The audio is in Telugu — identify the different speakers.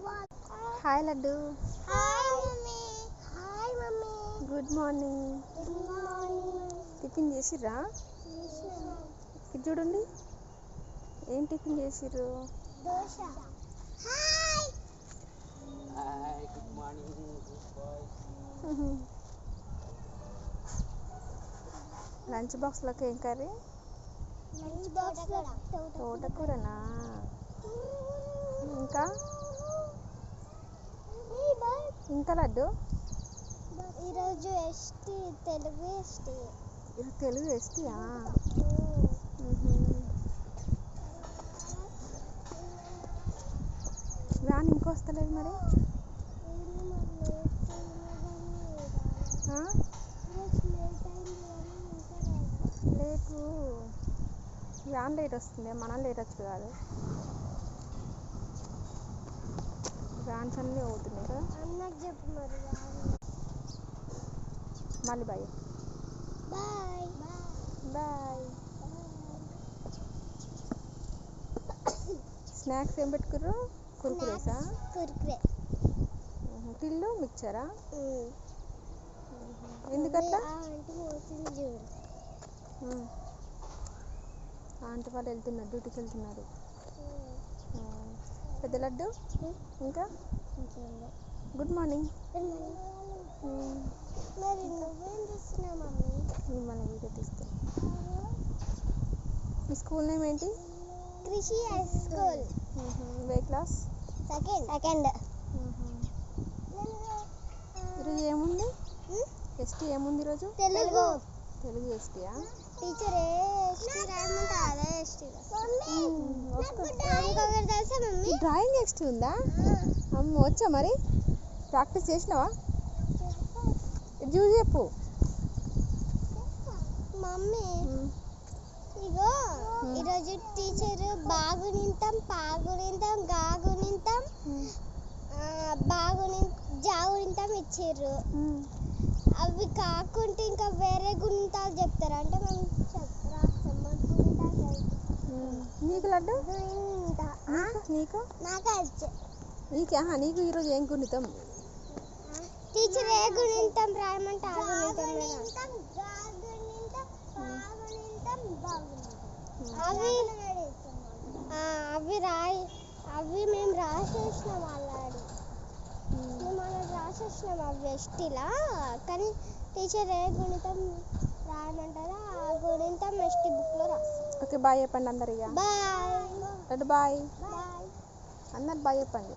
Speaker 1: Hi Laddu.
Speaker 2: Hi mummy. Hi mummy.
Speaker 1: Good morning.
Speaker 2: Good morning.
Speaker 1: Tiffin చేసిర్రా? ఇది చూడండి, ఏం టిఫిన్ చేసిర్రు?
Speaker 2: Dosa. Hi.
Speaker 3: Hi, good morning good boys.
Speaker 1: Lunch బాక్స్లోకి ఏం కర్రీ?
Speaker 2: లంచ్ బాక్స్ లో
Speaker 1: తోటకూరనా? ఇంకా ఇంకా లడ్డు,
Speaker 2: ఈరోజు ఎస్టీ తెలుగు ఎస్టీ.
Speaker 1: ఇది తెలుగు ఎస్టీయా? వ్యాన్ ఇంకొస్తలేదు మరి. లేటు వ్యాన్ లేట్ వస్తుంది, మనం లేట్ వచ్చి కాదు. వ్యాన్స్ అన్నీ అవుతున్నాయి కదా.
Speaker 2: అన్నకు చెప్పు మరి.
Speaker 1: మళ్ళీ బాయ్.
Speaker 2: Bye
Speaker 1: bye. స్నాక్స్ ఏం పెట్టుకుర్రు? కుర్కురేసా?
Speaker 2: కుర్కురే.
Speaker 1: టిల్లు మిక్చరా? ఎందుకట్లా?
Speaker 2: ఆంటీ పోతుంది చూడు.
Speaker 1: ఆంటీ వాళ్ళు వెళ్తున్నారు, డ్యూటీకి వెళ్తున్నారు. పెద్ద లడ్డు ఇంకా గుడ్ మార్నింగ్.
Speaker 2: మరి నువ్వేం చేస్తున్నావు మమ్మీ?
Speaker 1: మిమ్మల్ని వీడియో తీస్తాను. మీ స్కూల్ నేమ్ ఏంటి?
Speaker 2: కృషి హై స్కూల్.
Speaker 1: వే క్లాస్?
Speaker 2: సెకండ్.
Speaker 1: ఈరోజు ఏముంది? ఎస్టీ ఏముంది ఈరోజు?
Speaker 2: తెలుగు.
Speaker 1: తెలుగు ఎస్టీయా?
Speaker 2: టీచర్ ఏ ఎస్టీ రాయమంటే అదే ఎస్టీ. ఇంకొకటి తెలుసా మమ్మీ?
Speaker 1: డ్రాయింగ్ ఎస్టీ ఉందా? అమ్మ వచ్చా మరి? ప్రాక్టీస్ చేసినావా? చూసి చెప్పు
Speaker 2: మమ్మీ. ఇగో ఈరోజు టీచర్ బాగునింతాం పాగునింతాం గాగునింతాం జాగునింతాం ఇచ్చిర్రు. అవి కాకుంటే ఇంకా వేరే గుణింతాలు చెప్తారు. అంటే మనం
Speaker 1: నీకు లడ్డు? నీకు నీకు ఈరోజు ఏం గుణితం?
Speaker 2: టీచర్ ఏ గుణింతం రాయమంటే ఆ గుణింతం. అవి మేము రాసేసినాం ఆల్రెడీ. మేము అలా రాసేసినాం అవి ఎస్టీలా. కానీ టీచర్ ఏ గుణితం రాయమంటారో ఆ గుణింతం ఎస్టీ బుక్లో రాస్తాం.
Speaker 1: ఓకే బాయ్ చెప్పండి అందరు. ఇక
Speaker 2: బాయ్
Speaker 1: లడ్డు బాయ్.
Speaker 2: బాయ్.
Speaker 1: అందరు బాయ్ చెప్పండి.